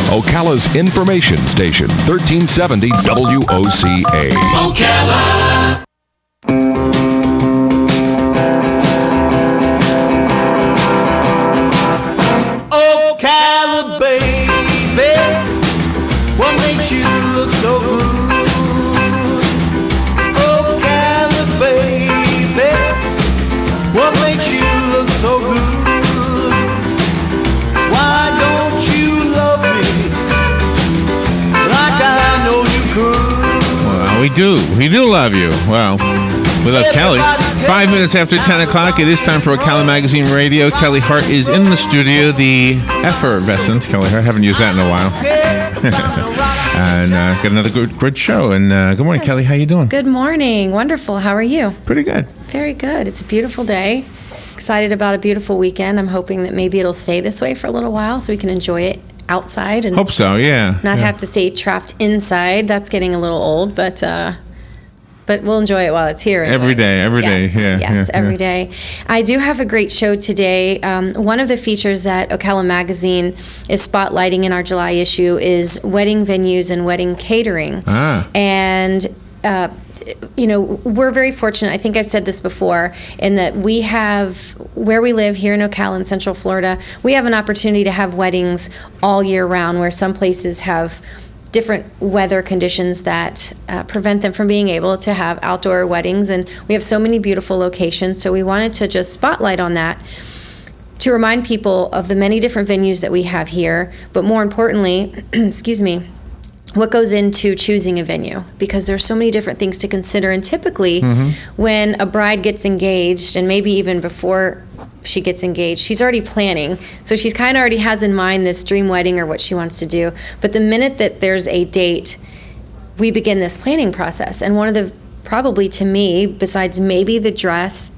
Ocala's information station, 1370 WOCA. Ocala. Ocala, baby, what makes you look so good? Ocala, baby, what makes you look so good? Why don't you love me like I know you could? Well, we do love you. Well, we love Kelly. 5 minutes after 10 o'clock, it is time for Ocala Magazine Radio. Kelly Hart is in the studio, the effervescent Kelly Hart. I haven't used that in a while. And got another good show. And good morning, Kelly. How you doing? Good morning. Wonderful. How are you? Pretty good. Very good. It's a beautiful day. Excited about a beautiful weekend. I'm hoping that maybe it'll stay this way for a little while so we can enjoy it outside and hope so. Yeah. Not have to stay trapped inside. That's getting a little old, but we'll enjoy it while it's here. Every day. Yes, every day. I do have a great show today. One of the features that Ocala Magazine is spotlighting in our July issue is wedding venues and wedding catering. And we're very fortunate. I think I've said this before, in that we have, where we live here in Ocala in Central Florida, we have an opportunity to have weddings all year round, where some places have different weather conditions that prevent them from being able to have outdoor weddings. And we have so many beautiful locations. So we wanted to just spotlight on that to remind people of the many different venues that we have here. But more importantly, what goes into choosing a venue, because there's so many different things to consider. And typically when a bride gets engaged, and maybe even before she gets engaged, she's already planning. So she's kind of already has in mind this dream wedding or what she wants to do. But the minute that there's a date, we begin this planning process. And one of the, probably to me, besides maybe the dress,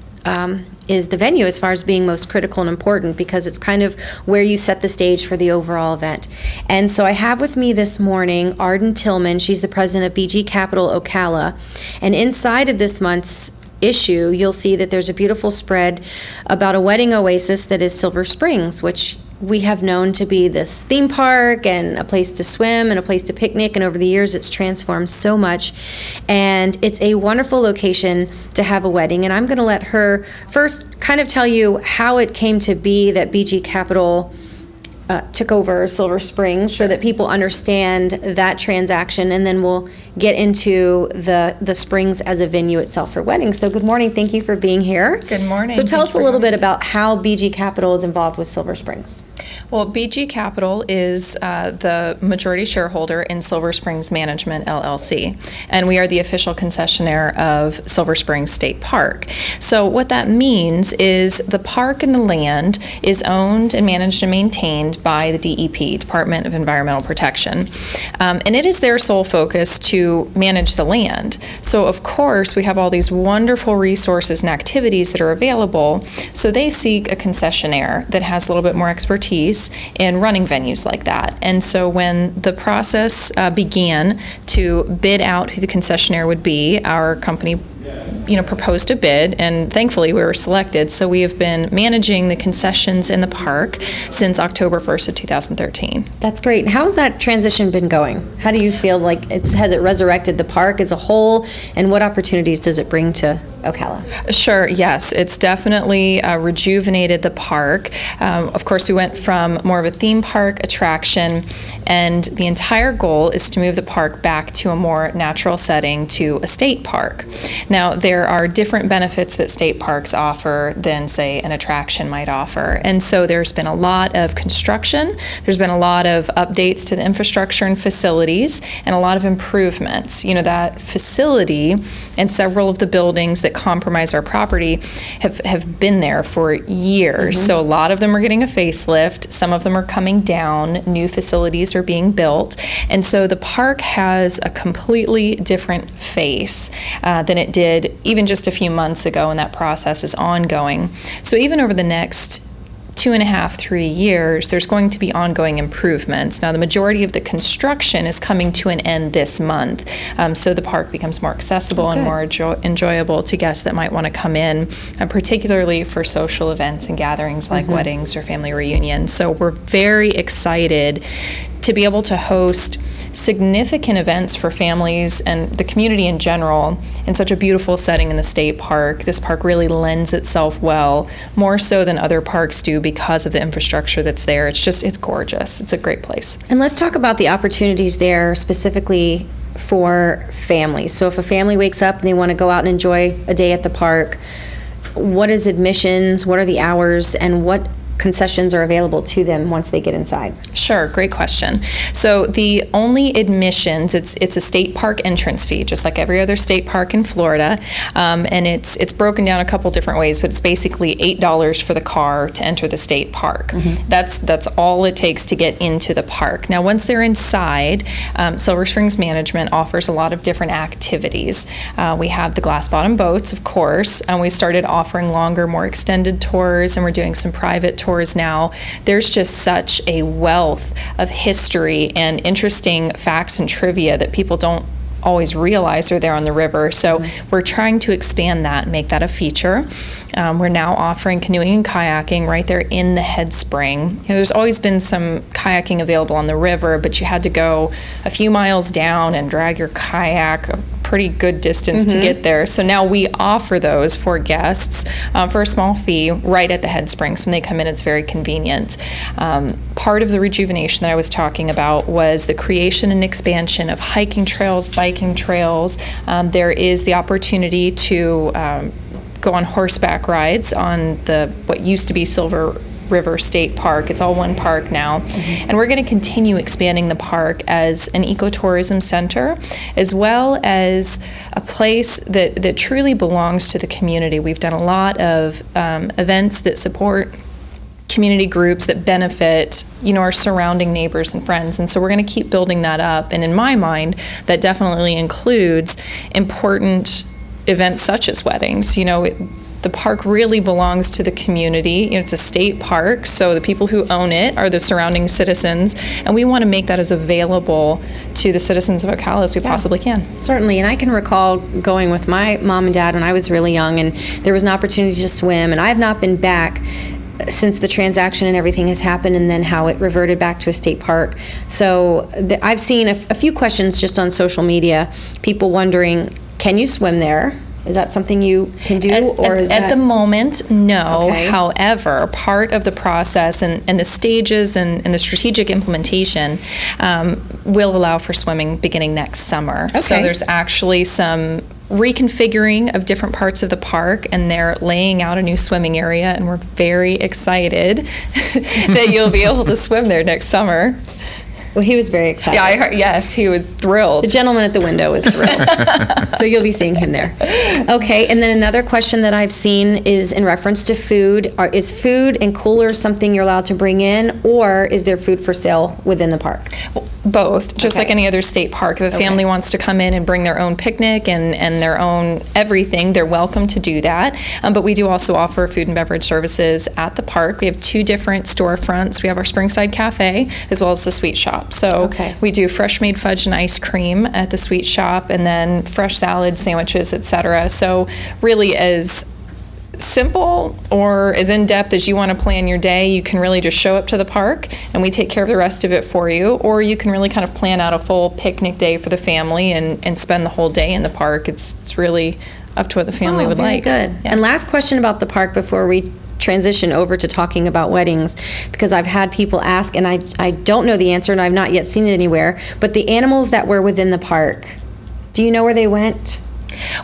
is the venue as far as being most critical and important, because it's kind of where you set the stage for the overall event. And so I have with me this morning Arden Tillman. She's the president of BG Capital Ocala. And inside of this month's issue, you'll see that there's a beautiful spread about a wedding oasis that is Silver Springs, which we have known to be this theme park and a place to swim and a place to picnic, and over the years it's transformed so much. And it's a wonderful location to have a wedding. And I'm going to let her first kind of tell you how it came to be that BG Capital took over Silver Springs, so that people understand that transaction, and then we'll get into the Springs as a venue itself for weddings. So good morning. Thank you for being here. Good morning. So tell us a little bit about how BG Capital is involved with Silver Springs. Well, BG Capital is the majority shareholder in Silver Springs Management, LLC, and we are the official concessionaire of Silver Springs State Park. So what that means is the park and the land is owned and managed and maintained by the DEP, Department of Environmental Protection, and it is their sole focus to manage the land. So of course we have all these wonderful resources and activities that are available, so they seek a concessionaire that has a little bit more expertise in running venues like that. And so when the process began to bid out who the concessionaire would be, our company proposed a bid, and thankfully we were selected. So we have been managing the concessions in the park since October 1st of 2013. That's great. How's that transition been going? How do you feel like has it resurrected the park as a whole, and what opportunities does it bring to Ocala? Sure, yes. It's definitely rejuvenated the park. Of course, we went from more of a theme park attraction, and the entire goal is to move the park back to a more natural setting, to a state park. Now, there are different benefits that state parks offer than, say, an attraction might offer. And so there's been a lot of construction, there's been a lot of updates to the infrastructure and facilities, and a lot of improvements. That facility and several of the buildings that compromise our property have been there for years. So a lot of them are getting a facelift, some of them are coming down, new facilities are being built, and so the park has a completely different face than it did even just a few months ago, and that process is ongoing. So even over the next 2.5, 3 years, there's going to be ongoing improvements. Now, the majority of the construction is coming to an end this month, so the park becomes more accessible and more enjoyable to guests that might want to come in, particularly for social events and gatherings like weddings or family reunions. So we're very excited to be able to host significant events for families and the community in general in such a beautiful setting in the state park. This park really lends itself well, more so than other parks do because of the infrastructure that's there. It's gorgeous. It's a great place. And let's talk about the opportunities there specifically for families. So if a family wakes up and they want to go out and enjoy a day at the park, what is admissions, what are the hours, and what concessions are available to them once they get inside? Sure, great question. So the only admissions, it's a state park entrance fee, just like every other state park in Florida, and it's broken down a couple different ways, but it's basically $8 for the car to enter the state park. Mm-hmm. That's all it takes to get into the park. Now, once they're inside, Silver Springs Management offers a lot of different activities. We have the glass bottom boats, of course, and we started offering longer, more extended tours, and we're doing some private tours now. There's just such a wealth of history and interesting facts and trivia that people don't always realize are there on the river. So we're trying to expand that and make that a feature. We're now offering canoeing and kayaking right there in the head spring. You know, there's always been some kayaking available on the river, but you had to go a few miles down and drag your kayak a pretty good distance to get there. So now we offer those for guests for a small fee right at the head springs. When they come in, it's very convenient. Part of the rejuvenation that I was talking about was the creation and expansion of hiking trails, biking trails. There is the opportunity to go on horseback rides on what used to be Silver River State Park. It's all one park now. And we're going to continue expanding the park as an ecotourism center, as well as a place that truly belongs to the community. We've done a lot of events that support community groups that benefit, our surrounding neighbors and friends. And so we're going to keep building that up. And in my mind, that definitely includes important events such as weddings. The park really belongs to the community. It's a state park, so the people who own it are the surrounding citizens, and we want to make that as available to the citizens of Ocala as we possibly can. Certainly, and I can recall going with my mom and dad when I was really young, and there was an opportunity to swim, and I have not been back since the transaction and everything has happened, and then how it reverted back to a state park. So I've seen a few questions just on social media, people wondering, can you swim there? Is that something you can do, at the moment, no. Okay. However, part of the process and the stages and the strategic implementation will allow for swimming beginning next summer. Okay. So there's actually some reconfiguring of different parts of the park, and they're laying out a new swimming area, and we're very excited that you'll be able to swim there next summer. Well, he was very excited. Yeah, I heard, yes, he was thrilled. The gentleman at the window is thrilled. So you'll be seeing him there. Okay, and then another question that I've seen is in reference to food. Is food and coolers something you're allowed to bring in, or is there food for sale within the park? Both, just like any other state park. If a family wants to come in and bring their own picnic and their own everything, they're welcome to do that. But we do also offer food and beverage services at the park. We have two different storefronts. We have our Springside Cafe as well as the Sweet Shop. So we do fresh made fudge and ice cream at the Sweet Shop, and then fresh salad, sandwiches, etc. So really, as simple or as in-depth as you want to plan your day, you can really just show up to the park and we take care of the rest of it for you, or you can really kind of plan out a full picnic day for the family and spend the whole day in the park. It's really up to what the family would like. Good. Yeah. And last question about the park before we transition over to talking about weddings, because I've had people ask, and I don't know the answer and I've not yet seen it anywhere, but the animals that were within the park, do you know where they went?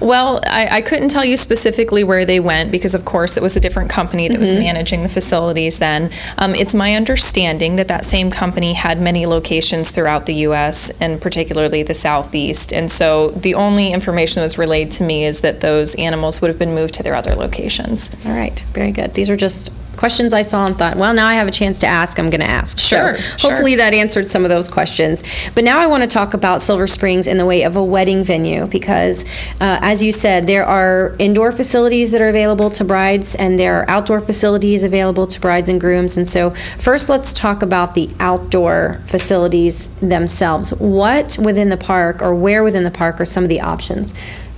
Well, I couldn't tell you specifically where they went because, of course, it was a different company that was managing the facilities then. It's my understanding that same company had many locations throughout the U.S. and particularly the Southeast. And so the only information that was relayed to me is that those animals would have been moved to their other locations. All right. Very good. These are just questions I saw and thought, well, now I have a chance to ask, I'm going to ask. Sure. So hopefully that answered some of those questions. But now I want to talk about Silver Springs in the way of a wedding venue, because as you said, there are indoor facilities that are available to brides and there are outdoor facilities available to brides and grooms. And so first, let's talk about the outdoor facilities themselves. What within the park, or where within the park, are some of the options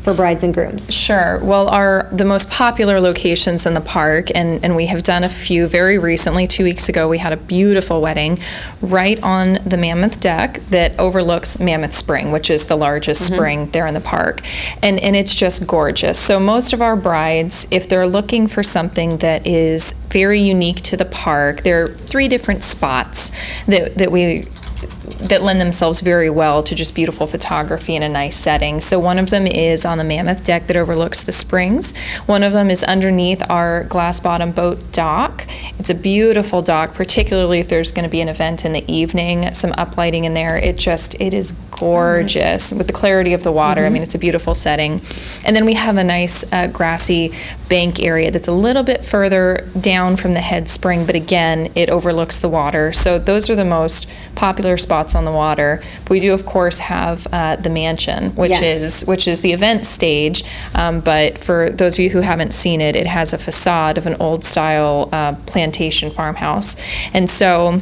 for brides and grooms? Sure. Well, the most popular locations in the park, and we have done a few very recently. 2 weeks ago, we had a beautiful wedding right on the Mammoth deck that overlooks Mammoth Spring, which is the largest spring there in the park. And it's just gorgeous. So most of our brides, if they're looking for something that is very unique to the park, there are 3 different spots that lend themselves very well to just beautiful photography in a nice setting. So one of them is on the Mammoth deck that overlooks the springs. One of them is underneath our glass bottom boat dock. It's a beautiful dock, particularly if there's going to be an event in the evening, some uplighting in there. It is gorgeous with the clarity of the water. I mean, it's a beautiful setting. And then we have a nice grassy bank area that's a little bit further down from the head spring, but again, it overlooks the water. So those are the most popular spots on the water. But we do, of course, have the mansion, which is the event stage. But for those of you who haven't seen it, it has a facade of an old style plantation farmhouse, and so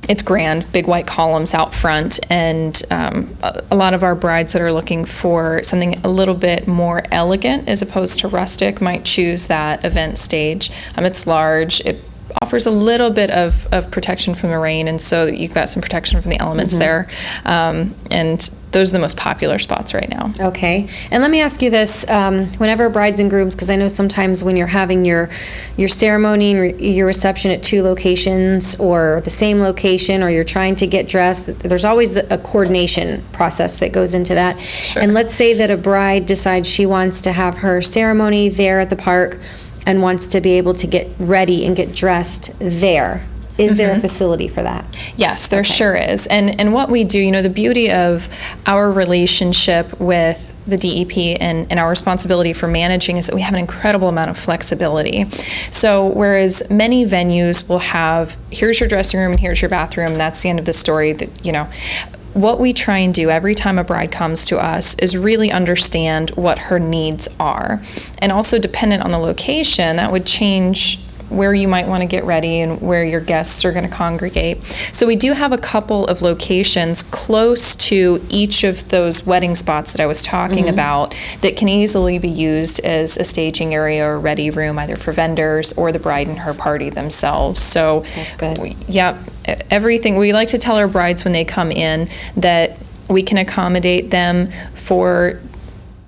it's grand, big white columns out front, and a lot of our brides that are looking for something a little bit more elegant as opposed to rustic might choose that event stage. It's large. It offers a little bit of protection from the rain, and so you've got some protection from the elements there. And those are the most popular spots right now. Okay. And let me ask you this, whenever brides and grooms, because I know sometimes when you're having your ceremony and your reception at 2 locations or the same location, or you're trying to get dressed, there's always a coordination process that goes into that. Sure. And let's say that a bride decides she wants to have her ceremony there at the park and wants to be able to get ready and get dressed there. Is there a facility for that? Yes, there sure is. And what we do, the beauty of our relationship with the DEP and our responsibility for managing is that we have an incredible amount of flexibility. So whereas many venues will have, here's your dressing room and here's your bathroom, that's the end of the story, what we try and do every time a bride comes to us is really understand what her needs are. And also, dependent on the location, that would change where you might want to get ready and where your guests are going to congregate. So we do have a couple of locations close to each of those wedding spots that I was talking about that can easily be used as a staging area or ready room, either for vendors or the bride and her party themselves. So that's good. Everything. We like to tell our brides when they come in that we can accommodate them for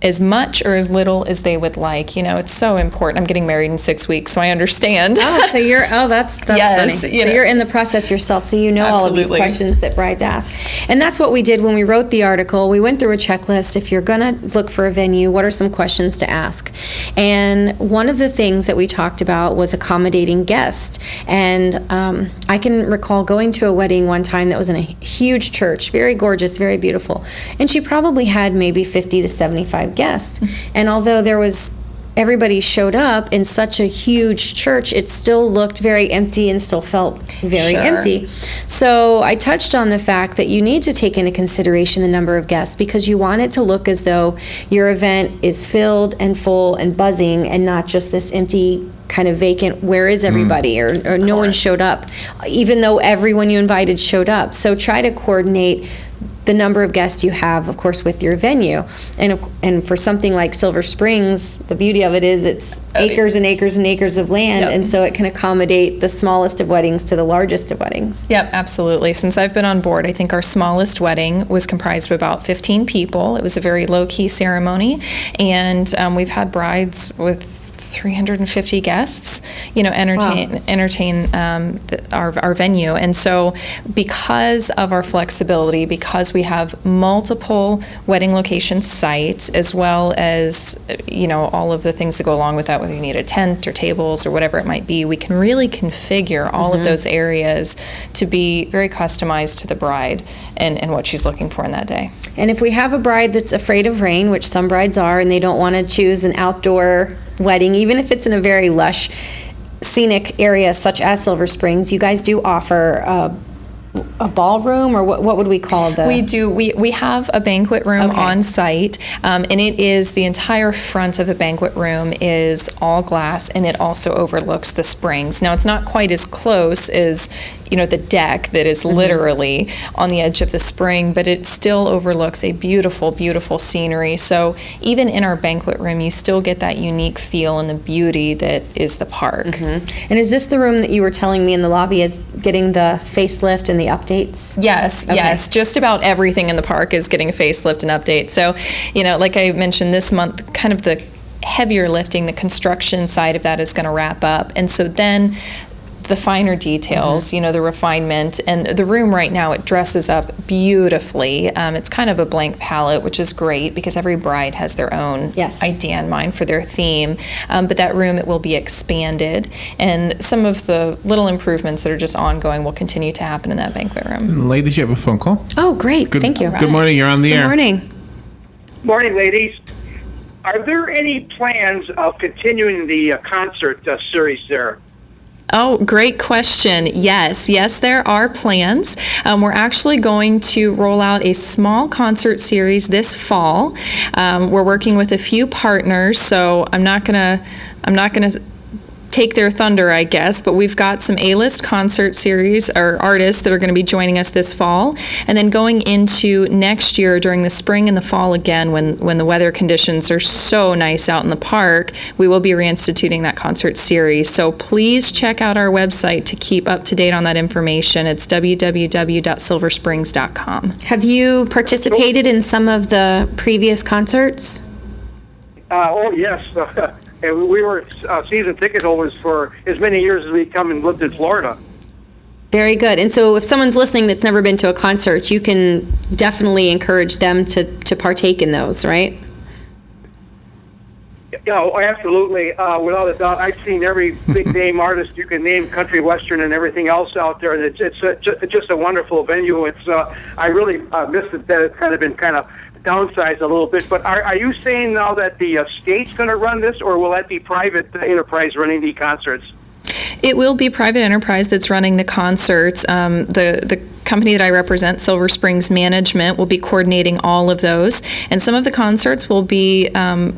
as much or as little as they would like. It's so important. I'm getting married in 6 weeks, so I understand. That's Yes, funny. So you're in the process yourself, so you know all of these questions that brides ask. And that's what we did when we wrote the article. We went through a checklist. If you're going to look for a venue, what are some questions to ask? And one of the things that we talked about was accommodating guests. And I can recall going to a wedding one time that was in a huge church, very gorgeous, very beautiful. And she probably had maybe 50 to 75 guests. And although everybody showed up in such a huge church, it still looked very empty and still felt very empty. So I touched on the fact that you need to take into consideration the number of guests, because you want it to look as though your event is filled and full and buzzing, and not just this empty kind of vacant, where is everybody, or no one showed up, even though everyone you invited showed up. So try to coordinate the number of guests you have, of course, with your venue. And for something like Silver Springs, the beauty of it is it's acres and acres and acres of land, and so it can accommodate the smallest of weddings to the largest of weddings. Yep, absolutely. Since I've been on board, I think our smallest wedding was comprised of about 15 people. It was a very low-key ceremony, and we've had brides with 350 guests, entertain our venue. And so because of our flexibility, because we have multiple wedding location sites, as well as, all of the things that go along with that, whether you need a tent or tables or whatever it might be, we can really configure all of those areas to be very customized to the bride and what she's looking for in that day. And if we have a bride that's afraid of rain, which some brides are, and they don't want to choose an outdoor wedding, even if it's in a very lush, scenic area such as Silver Springs, you guys do offer a ballroom, or what would we call the? We do. We have a banquet room on site, and it is the entire front of the banquet room is all glass, and it also overlooks the springs. Now, it's not quite as close as the deck that is literally on the edge of the spring, but it still overlooks a beautiful, beautiful scenery. So even in our banquet room, you still get that unique feel and the beauty that is the park. And is this the room that you were telling me in the lobby is getting the facelift and the updates? Yes, yes. Just about everything in the park is getting a facelift and update. So, like I mentioned this month, kind of the heavier lifting, the construction side of that is going to wrap up. And so then the finer details, the refinement, and the room right now, it dresses up beautifully. It's kind of a blank palette, which is great because every bride has their own idea in mind for their theme. But that room, it will be expanded, and some of the little improvements that are just ongoing will continue to happen in that banquet room. Ladies, you have a phone call? Oh, great. Thank you. Good morning. You're on the air. Good morning. Morning, ladies. Are there any plans of continuing the concert series there? Oh, great question. Yes, there are plans. We're actually going to roll out a small concert series this fall. We're working with a few partners, so I'm not gonna take their thunder, I guess, but we've got some A-list concert series or artists that are going to be joining us this fall, and then going into next year during the spring and the fall again, when the weather conditions are so nice out in the park, we will be reinstituting that concert series. So please check out our website to keep up to date on that information. It's www.silversprings.com. Have you participated in some of the previous concerts? Oh, yes. And we were season ticket holders for as many years as we come and lived in Florida. Very good. And so if someone's listening that's never been to a concert, you can definitely encourage them to partake in those, right? Yeah, oh, absolutely. Without a doubt, I've seen every big name artist you can name, country, western, and everything else out there. And it's just a wonderful venue. I really missed it that it's kind of been downsized a little bit, but are you saying now that the state's going to run this, or will that be private enterprise running the concerts? It will be private enterprise that's running the concerts. The company that I represent, Silver Springs Management, will be coordinating all of those. And some of the concerts will be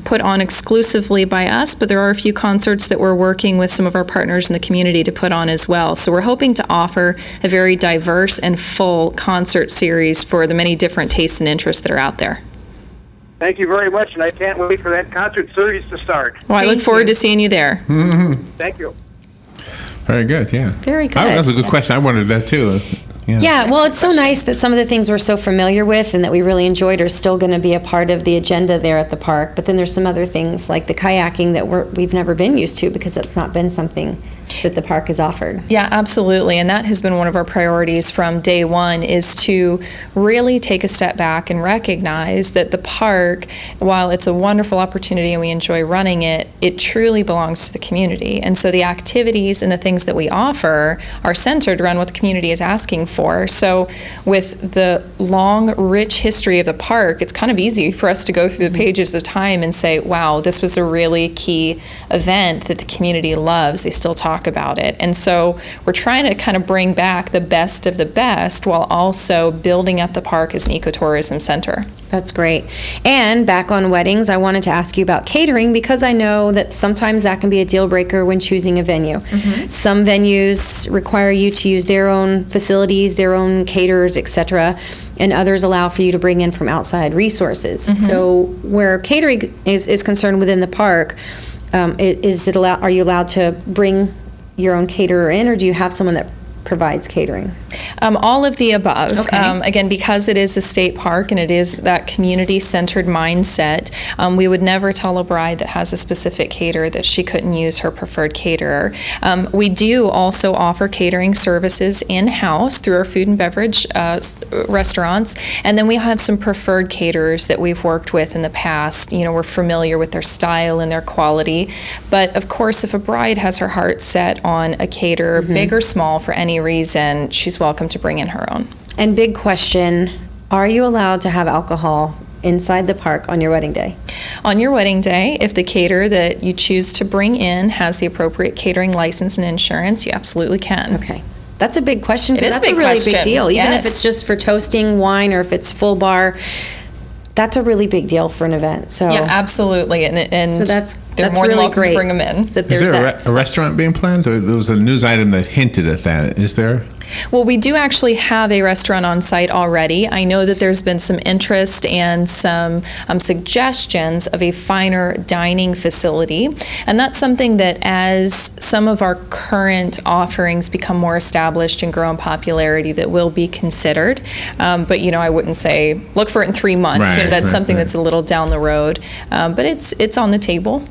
put on exclusively by us, but there are a few concerts that we're working with some of our partners in the community to put on as well. So we're hoping to offer a very diverse and full concert series for the many different tastes and interests that are out there. Thank you very much, and I can't wait for that concert series to start. Well, I look forward to seeing you there. Thank you. Very good, yeah. Very good. That's a good question. I wondered that too. Yeah, well, it's so nice that some of the things we're so familiar with and that we really enjoyed are still going to be a part of the agenda there at the park. But then there's some other things like the kayaking that we've never been used to because it's not been something that the park has offered. Yeah, absolutely. And that has been one of our priorities from day one, is to really take a step back and recognize that the park, while it's a wonderful opportunity and we enjoy running it, it truly belongs to the community. And so the activities and the things that we offer are centered around what the community is asking for. So with the long, rich history of the park, it's kind of easy for us to go through the pages of time and say, wow, this was a really key event that the community loves. They still talk about it. And so we're trying to kind of bring back the best of the best while also building up the park as an ecotourism center. That's great. And back on weddings, I wanted to ask you about catering because I know that sometimes that can be a deal breaker when choosing a venue. Some venues require you to use their own facilities, their own caterers, etc., and others allow for you to bring in from outside resources. So where catering is concerned within the park, are you allowed to bring your own caterer in, or do you have someone that provides catering? All of the above. Okay. Again, because it is a state park and it is that community-centered mindset, we would never tell a bride that has a specific caterer that she couldn't use her preferred caterer. We do also offer catering services in-house through our food and beverage restaurants, and then we have some preferred caterers that we've worked with in the past. We're familiar with their style and their quality, but of course, if a bride has her heart set on a caterer, big or small, for any reason, she's welcome to bring in her own. And big question, are you allowed to have alcohol inside the park on your wedding day? On your wedding day, if the caterer that you choose to bring in has the appropriate catering license and insurance, you absolutely can. Okay. That's a big question. It is that's a big really question. big deal. Even Yes. if it's just for toasting wine or if it's full bar, that's a really big deal for an event. So Yeah, absolutely. And so that's they're That's more than really welcome great to bring them in. that Is there's there that. a restaurant being planned? There was a news item that hinted at that. Is there? Well, we do actually have a restaurant on site already. I know that there's been some interest and some suggestions of a finer dining facility. And that's something that as some of our current offerings become more established and grow in popularity, that will be considered. But, I wouldn't say look for it in 3 months. Right, That's right, something right. that's a little down the road. But it's on the table.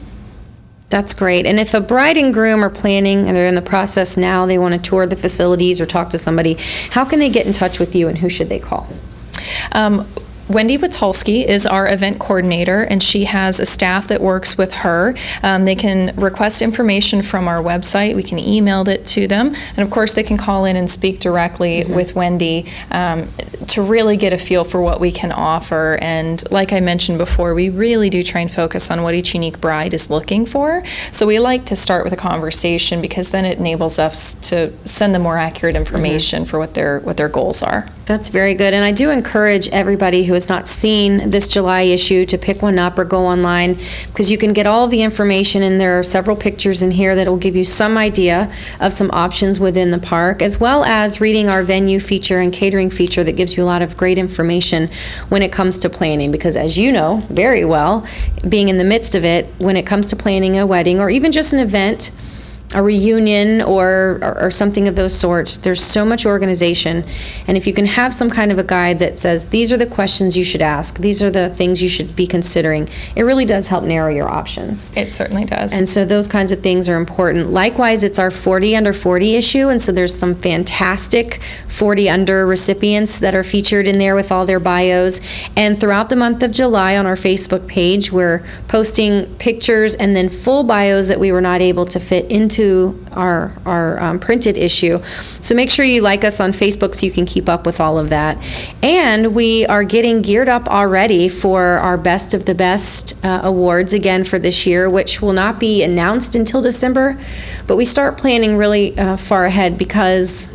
That's great. And if a bride and groom are planning and they're in the process now, they want to tour the facilities or talk to somebody, how can they get in touch with you and who should they call? Wendy Witulski is our event coordinator, and she has a staff that works with her. They can request information from our website. We can email it to them. And of course, they can call in and speak directly with Wendy to really get a feel for what we can offer. And like I mentioned before, we really do try and focus on what each unique bride is looking for. So we like to start with a conversation because then it enables us to send them more accurate information for what their goals are. That's very good. And I do encourage everybody who has not seen this July issue to pick one up or go online, because you can get all the information, and there are several pictures in here that will give you some idea of some options within the park, as well as reading our venue feature and catering feature that gives you a lot of great information when it comes to planning. Because as you know very well, being in the midst of it, when it comes to planning a wedding or even just an event, a reunion or something of those sorts, there's so much organization. And if you can have some kind of a guide that says, these are the questions you should ask, these are the things you should be considering, it really does help narrow your options. It certainly does. And so those kinds of things are important. Likewise, it's our 40 under 40 issue, and so there's some fantastic 40 under recipients that are featured in there with all their bios. And throughout the month of July on our Facebook page, we're posting pictures and then full bios that we were not able to fit into our printed issue. So make sure you like us on Facebook so you can keep up with all of that. And we are getting geared up already for our Best of the Best awards again for this year, which will not be announced until December, but we start planning really far ahead, because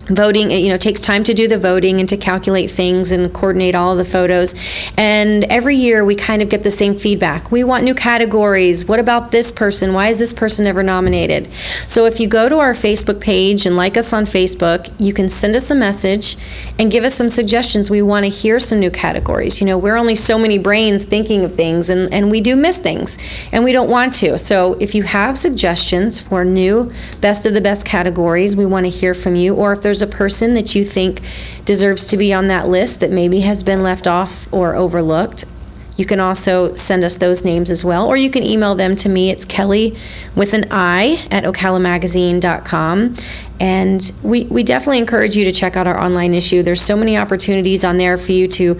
voting, takes time to do the voting and to calculate things and coordinate all of the photos. And every year we kind of get the same feedback. We want new categories. What about this person? Why is this person never nominated? So if you go to our Facebook page and like us on Facebook, you can send us a message and give us some suggestions. We want to hear some new categories. We're only so many brains thinking of things, and we do miss things, and we don't want to. So if you have suggestions for new Best of the Best categories, we want to hear from you. Or if there's a person that you think deserves to be on that list that maybe has been left off or overlooked, you can also send us those names as well, or you can email them to me. It's Kelly with an I at ocalamagazine.com. And we definitely encourage you to check out our online issue. There's so many opportunities on there for you to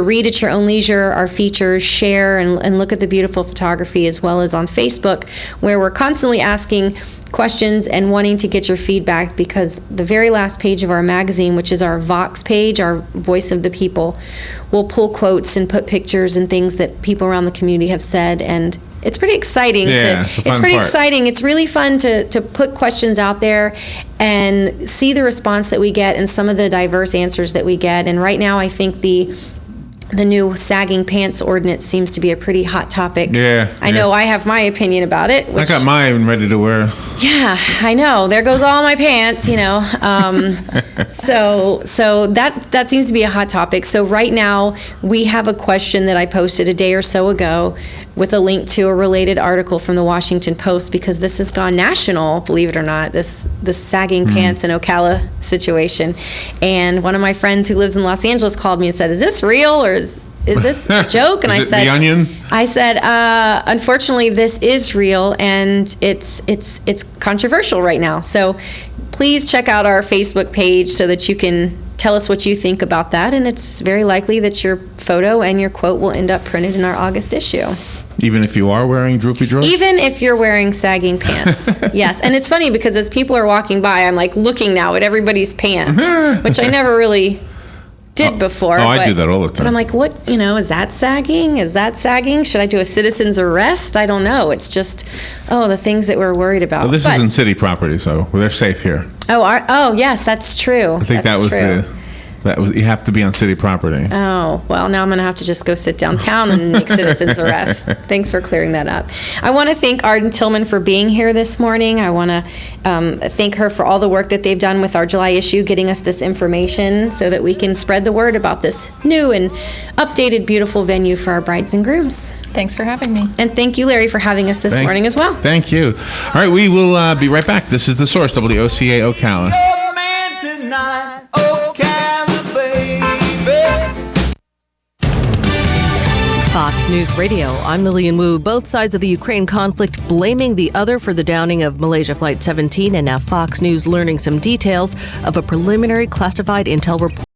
read at your own leisure, our features, share, and look at the beautiful photography, as well as on Facebook, where we're constantly asking questions and wanting to get your feedback, because the very last page of our magazine, which is our Vox page, our Voice of the People, will pull quotes and put pictures and things that people around the community have said, and it's pretty exciting. It's a fun it's pretty part. exciting. It's really fun to put questions out there and see the response that we get and some of the diverse answers that we get. And right now, I think the new sagging pants ordinance seems to be a pretty hot topic. Yeah, I know I have my opinion about it. I got mine ready to wear. Yeah, I know. There goes all my pants, So that seems to be a hot topic. So right now we have a question that I posted a day or so ago with a link to a related article from the Washington Post, because this has gone national, believe it or not, this sagging pants in Ocala situation. And one of my friends who lives in Los Angeles called me and said, "Is this real, or is this a joke?" And Is I it said, The Onion? I said, unfortunately, this is real, and it's controversial right now. So please check out our Facebook page so that you can tell us what you think about that. And it's very likely that your photo and your quote will end up printed in our August issue. Even if you are wearing droopy drawers? Even if you're wearing sagging pants. Yes. And it's funny because as people are walking by, I'm like looking now at everybody's pants, which I never really did before. I do that all the time. But I'm like, what, is that sagging? Is that sagging? Should I do a citizen's arrest? I don't know. It's just, the things that we're worried about. Well, this isn't city property, so they're safe here. Oh, yes, that's true. I think that was the You have to be on city property. Oh, well, now I'm going to have to just go sit downtown and make citizens arrest. Thanks for clearing that up. I want to thank Arden Tillman for being here this morning. I want to thank her for all the work that they've done with our July issue, getting us this information so that we can spread the word about this new and updated, beautiful venue for our brides and grooms. Thanks for having me. And thank you, Larry, for having us this morning as well. Thank you. All right, we will be right back. This is The Source, WOCA Ocala. You're the man tonight, Ocala, baby. Fox News Radio, I'm Lillian Wu. Both sides of the Ukraine conflict blaming the other for the downing of Malaysia Flight 17, and now Fox News learning some details of a preliminary classified intel report.